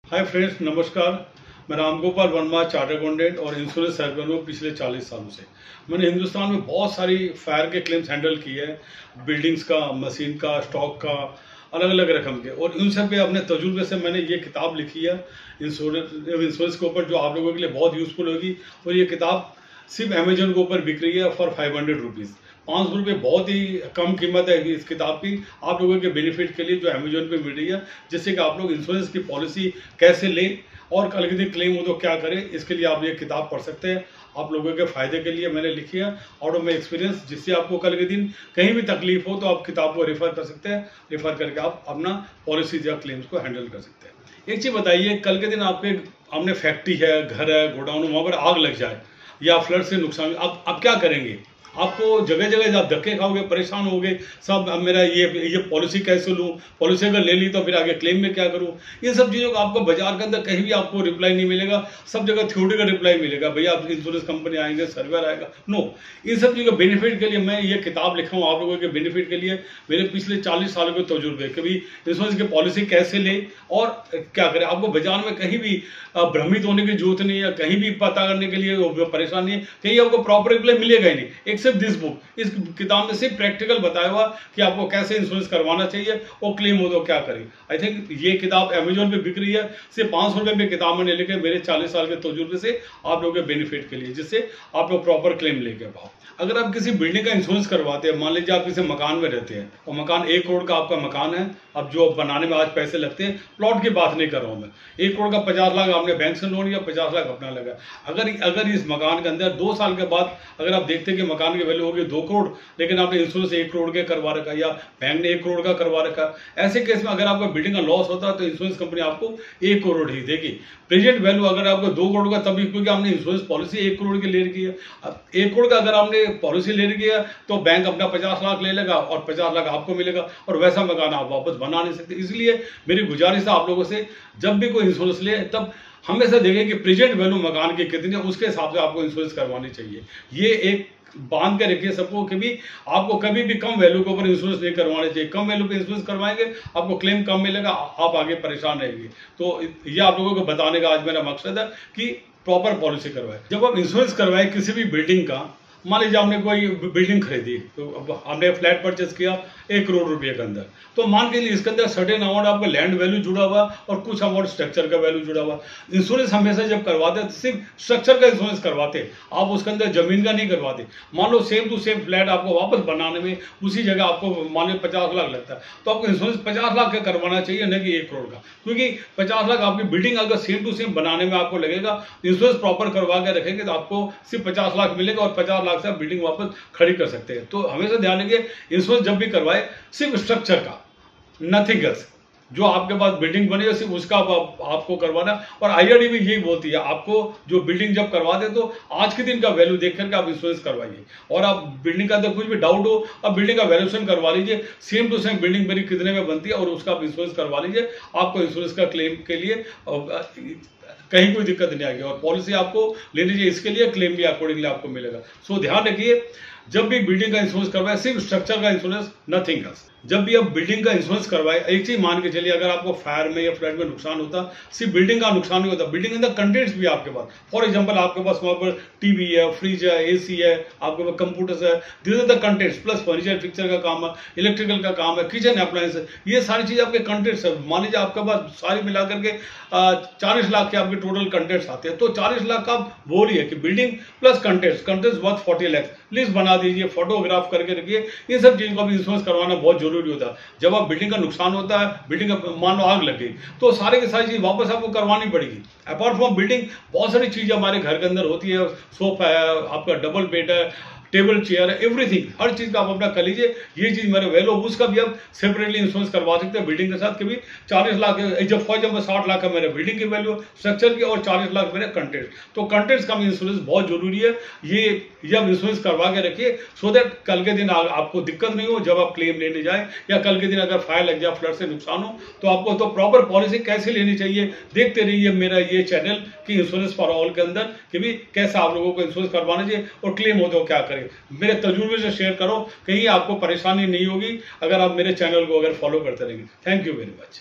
Hi friends, नमस्कार। मैं Ramgopal Verma, chartered accountant और इंश्योरेंस सर्वर हूँ पिछले 40 सालों से। मैंने हिंदुस्तान में बहुत सारी फायर के क्लेम्स हैंडल किए हैं, बिल्डिंग्स का, मशीन का, स्टॉक का, अलग अलग रकम के। और उन सब पे अपने तजुर्बे से मैंने ये किताब लिखी है इंश्योरेंस के ऊपर, जो आप लोगों के लिए बहुत यूजफुल होगी। और ये किताब सिर्फ अमेजन के ऊपर बिक रही है फॉर 500 रुपीज़। 500 रुपये बहुत ही कम कीमत है इस किताब की, आप लोगों के बेनिफिट के लिए, जो अमेजोन पे मिल रही है, जिससे कि आप लोग इंश्योरेंस की पॉलिसी कैसे लें और कल के दिन क्लेम हो तो क्या करें, इसके लिए आप ये किताब पढ़ सकते हैं। आप लोगों के फायदे के लिए मैंने लिखी है आउट ऑफ माई एक्सपीरियंस, जिससे आपको कल के दिन कहीं भी तकलीफ हो तो आप किताब को रेफर कर सकते हैं। रेफर करके आप अपना पॉलिसी या क्लेम्स को हैंडल कर सकते हैं। एक चीज़ बताइए, कल के दिन आपने फैक्ट्री है, घर है, गोडाउन, वहाँ पर आग लग जाए या फ्लड से नुकसान, आप क्या करेंगे? आपको जगह जगह जब धक्के खाओगे, परेशान होगे, सब अब मेरा ये पॉलिसी कैसे लूँ, पॉलिसी अगर ले ली तो फिर आगे क्लेम में क्या करूँ। इन सब चीज़ों का आपको बाजार के अंदर कहीं भी आपको रिप्लाई नहीं मिलेगा। सब जगह थ्योरी का रिप्लाई मिलेगा, भैया आप इंश्योरेंस कंपनी आएंगे, सर्वर आएगा। नो, इन सब चीज़ों के बेनिफिट के लिए मैं ये किताब लिखा हूँ आप लोगों के बेनिफिट के लिए। मेरे पिछले 40 सालों के तजुर्बे, कभी इंश्योरेंस की पॉलिसी कैसे ले और क्या करें। आपको बाजार में कहीं भी भ्रमित होने की जरूरत नहीं है, कहीं भी पता करने के लिए परेशान नहीं है, कहीं आपको प्रॉपर रिप्लाई मिलेगा ही नहीं। एक्सेप्ट दिस बुक, इस किताब में सिर्फ प्रैक्टिकल बताया हुआ कि आपको कैसे इंश्योरेंस करवाना चाहिए और क्लेम हो तो क्या करें। आई थिंक ये किताब अमेजोन पे बिक रही है, सिर्फ 500 रुपये में किताब मैंने लिखे मेरे 40 साल के तजुर्बे से आप लोगों के बेनिफिट के लिए, जिससे आप लोग प्रॉपर क्लेम लेके पाओ। अगर आप किसी बिल्डिंग का इंश्योरेंस करवाते हैं, मान लीजिए आप किसी मकान में रहते हैं और मकान 1 करोड़ का आपका मकान है, अब जो बनाने में आज पैसे लगते हैं, प्लॉट की बात नहीं कर रहा हूं मैं, 1 करोड़ का 50 लाख आपने बैंक से लोन लिया, 50 लाख अपना लगा। अगर इस मकान के अंदर 2 साल के बाद अगर आप देखते हैं कि मकान की वैल्यू होगी 2 करोड़, लेकिन आपने इंश्योरेंस 1 करोड़ के करवा रखा या बैंक ने 1 करोड़ का करवा रखा, ऐसे केस में अगर आपका बिल्डिंग का लॉस होता है तो इंश्योरेंस कंपनी आपको 1 करोड़ ही देगी। प्रेजेंट वैल्यू अगर आपको 2 करोड़ का, तभी क्योंकि आपने इंश्योरेंस पॉलिसी 1 करोड़ की ले रखी है। अब 1 करोड़ का अगर आपने पॉलिसी ले रखी है तो बैंक अपना 50 लाख ले लेगा और 50 लाख आपको मिलेगा, और वैसा मकान आप वापस बना नहीं सकते। इसलिए मेरी गुजारिश है आप लोगों से, जब भी कोई इंश्योरेंस ले तब हमेशा देखें कि प्रेजेंट वैल्यू मकान की कितनी है, उसके हिसाब से आपको इंश्योरेंस करवानी चाहिए। ये एक बांध के रखिए सबको कि भी आपको कभी भी कम वैल्यू के ऊपर इंश्योरेंस नहीं करवाना चाहिए। कम वैल्यू पे इंश्योरेंस करवाएंगे आपको क्लेम कम मिलेगा, आप आगे परेशान रहेंगे। तो ये आप लोगों को बताने का आज मेरा मकसद है कि प्रॉपर पॉलिसी करवाए। जब आप इंश्योरेंस करवाए किसी भी बिल्डिंग का, मान लीजिए आपने कोई बिल्डिंग खरीदी, तो आपने फ्लैट परचेस किया 1 करोड़ रुपए के अंदर, तो मान के लिए इसके अंदर सर्टेन अमाउंट आपका लैंड वैल्यू जुड़ा हुआ और कुछ अमाउंट स्ट्रक्चर का वैल्यू जुड़ा हुआ। इंश्योरेंस हमेशा जब करवाते हैं सिर्फ स्ट्रक्चर का इंश्योरेंस करवाते, आप उसके अंदर जमीन का नहीं करवाते। मान लो सेम टू सेम फ्लैट आपको वापस बनाने में उसी जगह आपको मान लो 50 लाख लगता है, तो आपको इंश्योरेंस 50 लाख का करवाना चाहिए, न कि 1 करोड़ का। क्योंकि 50 लाख आपकी बिल्डिंग अगर सेम टू सेम बनाने में आपको लगेगा, इंश्योरेंस प्रॉपर करवा के रखेंगे तो आपको सिर्फ 50 लाख मिलेगा और 50 लाख से आप बिल्डिंग वापस खड़ी कर सकते हैं। तो हमेशा ध्यान रखिए, इंश्योरेंस जब भी करवाए सिर्फ स्ट्रक्चर का, नथिंग एल्स। जो आपके पास बिल्डिंग बनी है सिर्फ उसका आपको करवाना। और आईआरडी भी यही बोलती है, आपको जो बिल्डिंग जब करवाते तो आज के दिन का वैल्यू देख करके आप इंश्योरेंस करवाइए। और आप बिल्डिंग का अंदर कुछ भी डाउट हो, आप बिल्डिंग का वैल्यूएशन करवा लीजिए, सेम टू सेम बिल्डिंग मेरी कितने में बनती है और उसका आप इंश्योरेंस करवा लीजिए। आपको इंश्योरेंस का क्लेम के लिए कहीं कोई दिक्कत नहीं आएगी, और पॉलिसी आपको लेनी चाहिए, इसके लिए क्लेम भी अकॉर्डिंगली आपको मिलेगा। सो ध्यान रखिए, जब भी बिल्डिंग का इंश्योरेंस करवाए सिर्फ स्ट्रक्चर का इंश्योरेंस, नथिंग एल्स। जब भी आप बिल्डिंग का इंश्योरेंस करवाए, एक चीज मान के चलिए, अगर आपको फायर में या फ्लड में नुकसान होता, सिर्फ बिल्डिंग का नुकसान नहीं होता, बिल्डिंग के अंदर कंटेंट्स भी आपके पास, फॉर एग्जांपल आपके पास वहां पर टीवी है, फ्रिज है, एसी है, आपके पास कंप्यूटर्स है, this are the contents, plus furniture fixture का काम है, इलेक्ट्रिकल का काम है, किचन अप्लायंस है, ये सारी चीज आपके कंटेंट्स है। मान लीजिए आपके पास सारी मिलाकर के 40 लाख के आपके टोटल कंटेंट्स आते हैं, तो 40 लाख का बोलिए कि building plus contents worth 40 lakh, list बना दीजिए, फोटोग्राफ करके रखिए। इन सब चीजों का भी इंश्योरेंस करवाना बहुत जरूरी होता है। जब आप बिल्डिंग का नुकसान होता है, बिल्डिंग का मान लो आग लग गई, तो सारी की सारी चीज वापस आपको करवानी पड़ेगी। अपार्ट फ्रॉम बिल्डिंग बहुत सारी चीजें हमारे घर के अंदर होती है, सोफा है, आपका डबल बेड है, टेबल चेयर है, एवरीथिंग, हर चीज का आप अपना कर लीजिए। ये चीज मेरे वैल्यू, उसका भी आप सेपरेटली इंश्योरेंस करवा सकते हैं बिल्डिंग के साथ। कभी 40 लाख, जब फॉर एग्जाम्पल 60 लाख है मेरे बिल्डिंग की वैल्यू स्ट्रक्चर की, और 40 लाख मेरे कंटेंट, तो कंटेंट्स का भी इंश्योरेंस बहुत जरूरी है। ये आप इंश्योरेंस करवा के रखिए, सो दैट कल के दिन आपको दिक्कत नहीं हो जब आप क्लेम लेने जाए, या कल के दिन अगर फायर लग जाए, फ्लड से नुकसान हो, तो आपको तो प्रॉपर पॉलिसी कैसे लेनी चाहिए। देखते रहिए मेरा ये चैनल कि इंश्योरेंस फॉर ऑल के अंदर कि भी कैसे आप लोगों को इंश्योरेंस करवाना चाहिए और क्लेम हो तो क्या करें। मेरे तजुर्बे से शेयर करो, कहीं आपको परेशानी नहीं होगी अगर आप मेरे चैनल को अगर फॉलो करते रहेंगे। Thank you very much.